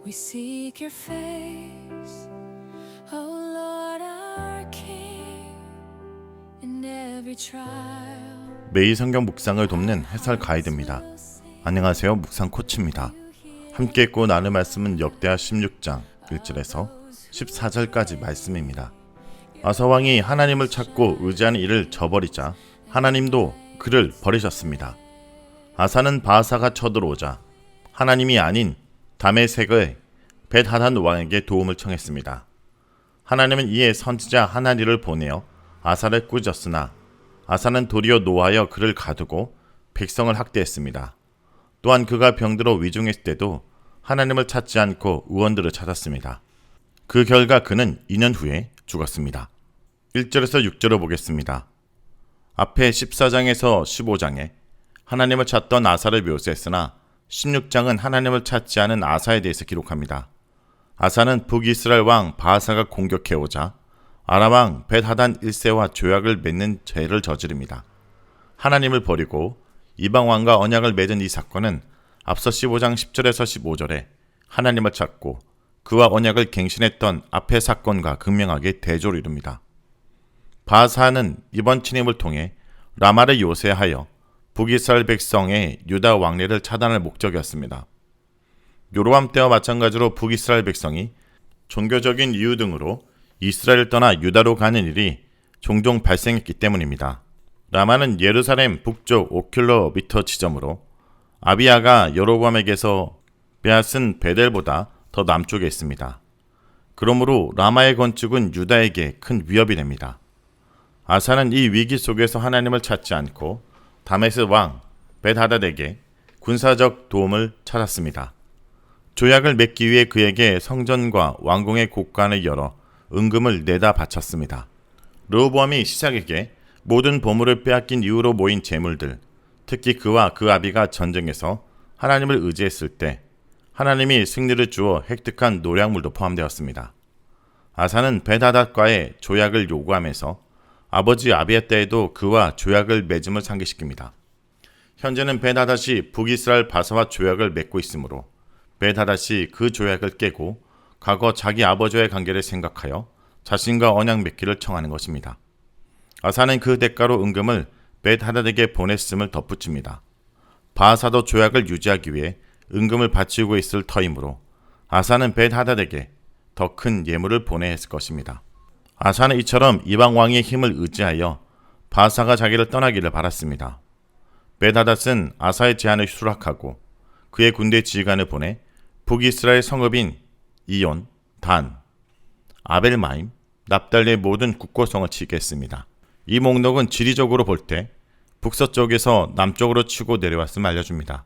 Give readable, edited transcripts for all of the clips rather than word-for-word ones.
We seek your face, O Lord our King, in every trial. 매일 성경 묵상을 돕는 해설 가이드입니다. 안녕하세요, 묵상 코치입니다. 함께 읽고 나눌 말씀은 역대하 16장 1절에서 14절까지 말씀입니다. 아사 왕이 하나님을 찾고 의지하는 일을 저버리자 하나님도 그를 버리셨습니다. 아사는 바하사가 쳐들어오자 하나님이 아닌 다메섹의 벳하단 왕에게 도움을 청했습니다. 하나님은 이에 선지자 하나니를 보내어 아사를 꾸짖었으나 아사는 도리어 노하여 그를 가두고 백성을 학대했습니다. 또한 그가 병들어 위중했을 때도 하나님을 찾지 않고 의원들을 찾았습니다. 그 결과 그는 2년 후에 죽었습니다. 1절에서 6절을 보겠습니다. 앞에 14장에서 15장에 하나님을 찾던 아사를 묘사했으나 16장은 하나님을 찾지 않은 아사에 대해서 기록합니다. 아사는 북이스라엘 왕 바하사가 공격해오자 아람 왕 벳하단 1세와 조약을 맺는 죄를 저지릅니다. 하나님을 버리고 이방 왕과 언약을 맺은 이 사건은 앞서 15장 10절에서 15절에 하나님을 찾고 그와 언약을 갱신했던 앞의 사건과 극명하게 대조를 이룹니다. 바하사는 이번 침입을 통해 라마를 요새하여 북이스라엘 백성의 유다 왕래를 차단할 목적이었습니다. 요로암 때와 마찬가지로 북이스라엘 백성이 종교적인 이유 등으로 이스라엘을 떠나 유다로 가는 일이 종종 발생했기 때문입니다. 라마는 예루살렘 북쪽 5km 지점으로 아비야가 여로보암에게서 빼앗은 베델보다 더 남쪽에 있습니다. 그러므로 라마의 건축은 유다에게 큰 위협이 됩니다. 아사는 이 위기 속에서 하나님을 찾지 않고 다메섹 왕 벳하닷에게 군사적 도움을 찾았습니다. 조약을 맺기 위해 그에게 성전과 왕궁의 곳간을 열어 은금을 내다 바쳤습니다. 르호보암이 시삭에게 모든 보물을 빼앗긴 이후로 모인 재물들, 특히 그와 그 아비가 전쟁에서 하나님을 의지했을 때 하나님이 승리를 주어 획득한 노량물도 포함되었습니다. 아사는 벳하닷과의 조약을 요구하면서 아버지 아비야 때에도 그와 조약을 맺음을 상기시킵니다. 현재는 벳하닷이 북이스라엘 바사와 조약을 맺고 있으므로 벳하닷이 그 조약을 깨고 과거 자기 아버지와의 관계를 생각하여 자신과 언약 맺기를 청하는 것입니다. 아사는 그 대가로 은금을 벳하닷에게 보냈음을 덧붙입니다. 바하사도 조약을 유지하기 위해 은금을 바치고 있을 터이므로 아사는 벳하닷에게 더 큰 예물을 보내야 했을 것입니다. 아사는 이처럼 이방 왕의 힘을 의지하여 바하사가 자기를 떠나기를 바랐습니다. 벳하닷은 아사의 제안을 수락하고 그의 군대 지휘관을 보내 북이스라엘 성읍인 이온, 단, 아벨마임, 납달리의 모든 국고성을 치게 했습니다. 이 목록은 지리적으로 볼 때 북서쪽에서 남쪽으로 치고 내려왔음을 알려줍니다.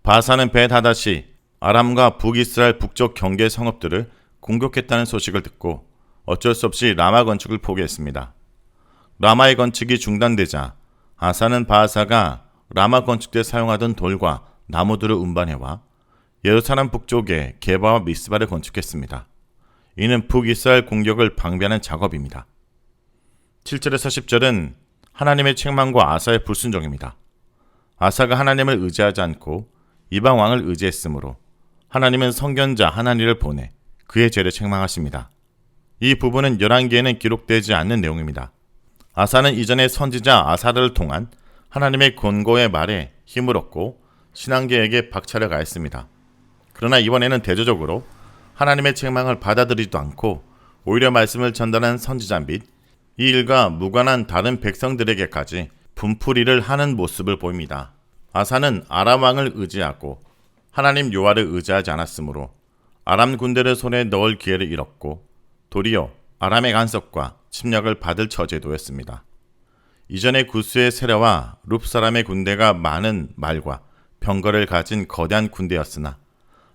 바하사는 벳하닷이 아람과 북이스라엘 북쪽 경계 성읍들을 공격했다는 소식을 듣고 어쩔 수 없이 라마 건축을 포기했습니다. 라마의 건축이 중단되자 아사는 바하사가 라마 건축 때 사용하던 돌과 나무들을 운반해와 예루살렘 북쪽에 게바와 미스바를 건축했습니다. 이는 북이스라엘 공격을 방비하는 작업입니다. 7절에서 10절은 하나님의 책망과 아사의 불순종입니다. 아사가 하나님을 의지하지 않고 이방 왕을 의지했으므로 하나님은 선견자 하나니를 보내 그의 죄를 책망하십니다. 이 부분은 열왕기에는 기록되지 않는 내용입니다. 아사는 이전에 선지자 아사를 통한 하나님의 권고의 말에 힘을 얻고 신앙계에게 박차를 가했습니다. 그러나 이번에는 대조적으로 하나님의 책망을 받아들이지도 않고 오히려 말씀을 전달한 선지자 및 이 일과 무관한 다른 백성들에게까지 분풀이를 하는 모습을 보입니다. 아사는 아람 왕을 의지하고 하나님 여호와를 의지하지 않았으므로 아람 군대를 손에 넣을 기회를 잃었고 도리어 아람의 간섭과 침략을 받을 처지도였습니다. 이전에 구스의 세라와 룹 사람의 군대가 많은 말과 병거를 가진 거대한 군대였으나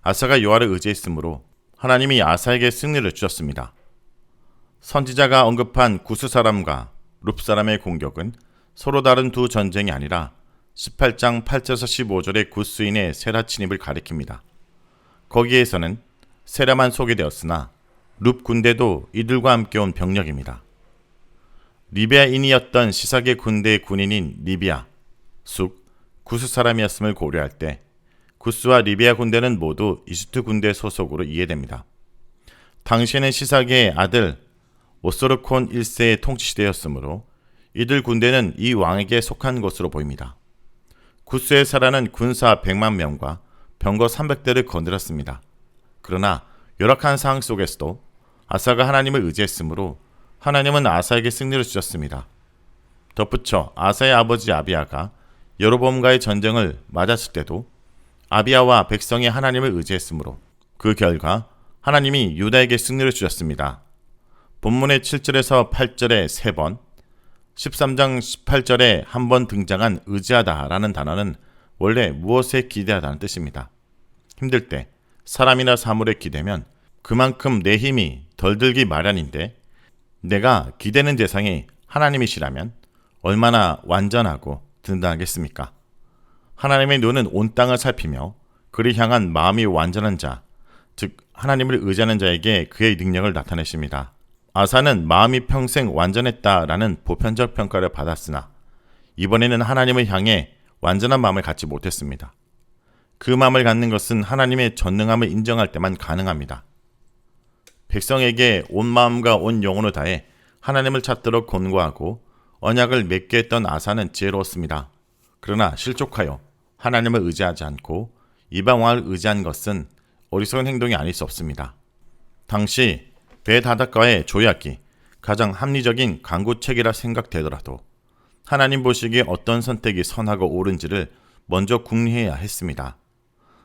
아사가 여호와를 의지했으므로 하나님이 아사에게 승리를 주셨습니다. 선지자가 언급한 구스 사람과 룹 사람의 공격은 서로 다른 두 전쟁이 아니라 18장 8절에서 15절의 구스인의 세라 침입을 가리킵니다. 거기에서는 세라만 소개되었으나 룹 군대도 이들과 함께 온 병력입니다. 리비아인이었던 시삭의 군대의 군인인 리비아, 숙, 구스 사람이었음을 고려할 때 구스와 리비아 군대는 모두 이집트 군대 소속으로 이해됩니다. 당시에는 시사기의 아들 오스르콘 1세의 통치 시대였으므로 이들 군대는 이 왕에게 속한 것으로 보입니다. 구스의 사라는 군사 100만 명과 병거 300대를 거느렸습니다. 그러나 열악한 상황 속에서도 아사가 하나님을 의지했으므로 하나님은 아사에게 승리를 주셨습니다. 덧붙여 아사의 아버지 아비야가 여로보암과의 전쟁을 맞았을 때도 아비야와 백성이 하나님을 의지했으므로 그 결과 하나님이 유다에게 승리를 주셨습니다. 본문의 7절에서 8절에 3번, 13장 18절에 한 번 등장한 의지하다라는 단어는 원래 무엇에 기대하다는 뜻입니다. 힘들 때 사람이나 사물에 기대면 그만큼 내 힘이 덜 들기 마련인데 내가 기대는 대상이 하나님이시라면 얼마나 완전하고 든든하겠습니까? 하나님의 눈은 온 땅을 살피며 그를 향한 마음이 완전한 자, 즉 하나님을 의지하는 자에게 그의 능력을 나타내십니다. 아사는 마음이 평생 완전했다라는 보편적 평가를 받았으나 이번에는 하나님을 향해 완전한 마음을 갖지 못했습니다. 그 마음을 갖는 것은 하나님의 전능함을 인정할 때만 가능합니다. 백성에게 온 마음과 온 영혼을 다해 하나님을 찾도록 권고하고 언약을 맺게 했던 아사는 지혜로웠습니다. 그러나 실족하여 하나님을 의지하지 않고 이방 왕을 의지한 것은 어리석은 행동이 아닐 수 없습니다. 당시 베다닷과의 조약이 가장 합리적인 강구책이라 생각되더라도 하나님 보시기에 어떤 선택이 선하고 옳은지를 먼저 궁리해야 했습니다.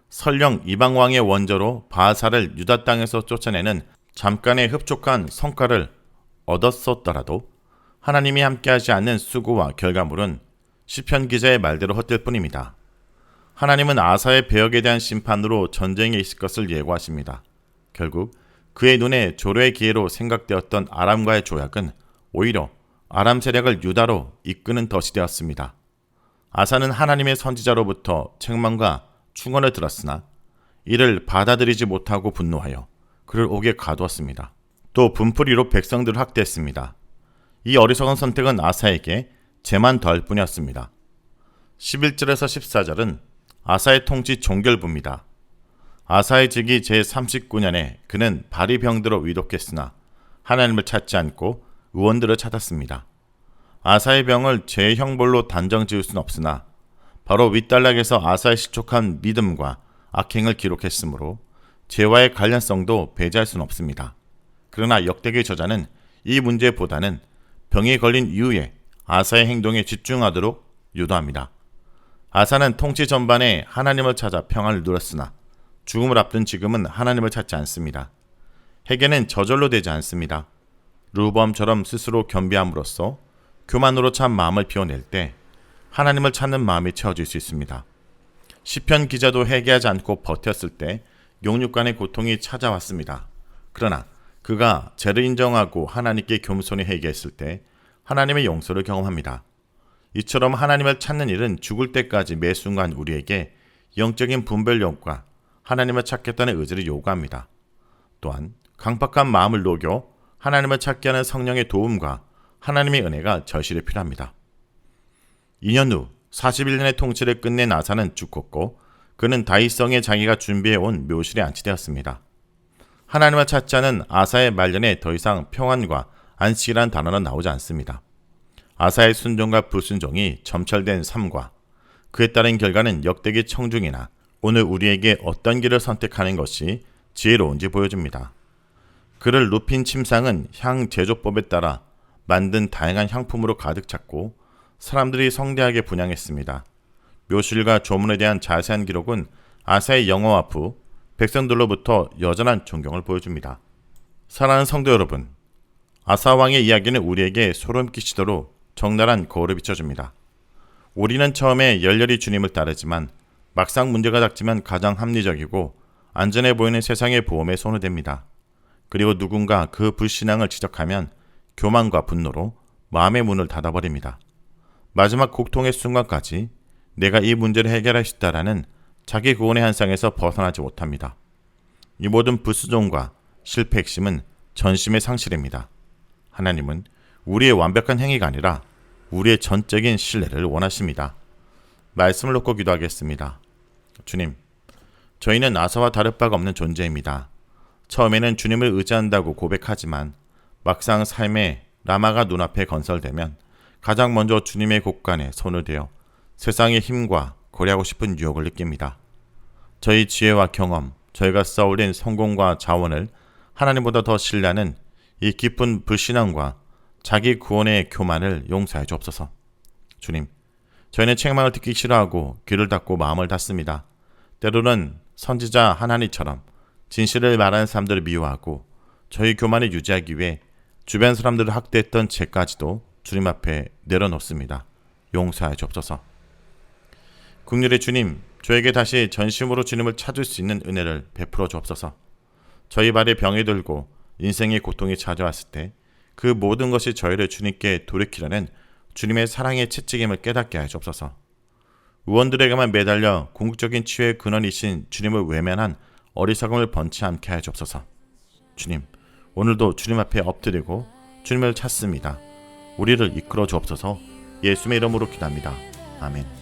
설령 이방 왕의 원조로 바하사를 유다 땅에서 쫓아내는 잠깐의 흡족한 성과를 얻었었더라도 하나님이 함께하지 않는 수고와 결과물은 시편 기자의 말대로 헛될 뿐입니다. 하나님은 아사의 배역에 대한 심판으로 전쟁에 있을 것을 예고하십니다. 결국 그의 눈에 조로의 기회로 생각되었던 아람과의 조약은 오히려 아람 세력을 유다로 이끄는 덫이 되었습니다. 아사는 하나님의 선지자로부터 책망과 충언을 들었으나 이를 받아들이지 못하고 분노하여 그를 옥에 가두었습니다. 또 분풀이로 백성들을 학대했습니다. 이 어리석은 선택은 아사에게 재만 더할 뿐이었습니다. 11절에서 14절은 아사의 통치 종결부입니다. 아사의 즉위 제39년에 그는 바리병들로 위독했으나 하나님을 찾지 않고 의원들을 찾았습니다. 아사의 병을 죄의 형벌로 단정 지을 수는 없으나 바로 윗단락에서 아사의 실족한 믿음과 악행을 기록했으므로 죄와의 관련성도 배제할 수는 없습니다. 그러나 역대기의 저자는 이 문제보다는 병에 걸린 이후에 아사의 행동에 집중하도록 유도합니다. 아사는 통치 전반에 하나님을 찾아 평안을 누렸으나 죽음을 앞둔 지금은 하나님을 찾지 않습니다. 회개는 저절로 되지 않습니다. 르호보암처럼 스스로 겸비함으로써 교만으로 찬 마음을 비워낼 때 하나님을 찾는 마음이 채워질 수 있습니다. 시편 기자도 회개하지 않고 버텼을 때 영육간의 고통이 찾아왔습니다. 그러나 그가 죄를 인정하고 하나님께 겸손히 회개했을 때 하나님의 용서를 경험합니다. 이처럼 하나님을 찾는 일은 죽을 때까지 매 순간 우리에게 영적인 분별력과 하나님을 찾겠다는 의지를 요구합니다. 또한 강팍한 마음을 녹여 하나님을 찾게 하는 성령의 도움과 하나님의 은혜가 절실히 필요합니다. 2년 후 41년의 통치를 끝낸 아사는 죽었고 그는 다윗성에 자기가 준비해온 묘실에 안치되었습니다. 하나님을 찾지 않은 아사의 말년에 더 이상 평안과 안식이라는 단어는 나오지 않습니다. 아사의 순종과 불순종이 점철된 삶과 그에 따른 결과는 역대기 청중이나 오늘 우리에게 어떤 길을 선택하는 것이 지혜로운지 보여줍니다. 그를 눕힌 침상은 향 제조법에 따라 만든 다양한 향품으로 가득 찼고 사람들이 성대하게 분향했습니다. 묘실과 조문에 대한 자세한 기록은 아사의 영화와 후 백성들로부터 여전한 존경을 보여줍니다. 사랑하는 성도 여러분, 아사 왕의 이야기는 우리에게 소름 끼치도록 적나라한 거울을 비춰줍니다. 우리는 처음에 열렬히 주님을 따르지만 막상 문제가 닥치면 가장 합리적이고 안전해 보이는 세상의 보험에 손을 댑니다. 그리고 누군가 그 불신앙을 지적하면 교만과 분노로 마음의 문을 닫아버립니다. 마지막 고통의 순간까지 내가 이 문제를 해결할 수 있다라는 자기 구원의 한상에서 벗어나지 못합니다. 이 모든 불수종과 실패 핵심은 전심의 상실입니다. 하나님은 우리의 완벽한 행위가 아니라 우리의 전적인 신뢰를 원하십니다. 말씀을 놓고 기도하겠습니다. 주님, 저희는 아사와 다를 바가 없는 존재입니다. 처음에는 주님을 의지한다고 고백하지만 막상 삶의 라마가 눈앞에 건설되면 가장 먼저 주님의 곳간에 손을 대어 세상의 힘과 거래하고 싶은 유혹을 느낍니다. 저희 지혜와 경험, 저희가 쌓아올린 성공과 자원을 하나님보다 더 신뢰하는 이 깊은 불신앙과 자기 구원의 교만을 용서해 주옵소서. 주님, 저희는 책망을 듣기 싫어하고 귀를 닫고 마음을 닫습니다. 때로는 선지자 하나니처럼 진실을 말하는 사람들을 미워하고 저희 교만을 유지하기 위해 주변 사람들을 학대했던 죄까지도 주님 앞에 내려놓습니다. 용서해 주옵소서. 국률의 주님, 저에게 다시 전심으로 주님을 찾을 수 있는 은혜를 베풀어 주옵소서. 저희 발에 병이 들고 인생의 고통이 찾아왔을 때 그 모든 것이 저희를 주님께 돌이키려는 주님의 사랑의 채찍임을 깨닫게 하여 주옵소서. 의원들에게만 매달려 궁극적인 치유의 근원이신 주님을 외면한 어리석음을 번치 않게 하여 주옵소서. 주님, 오늘도 주님 앞에 엎드리고 주님을 찾습니다. 우리를 이끌어 주옵소서. 예수의 이름으로 기도합니다. 아멘.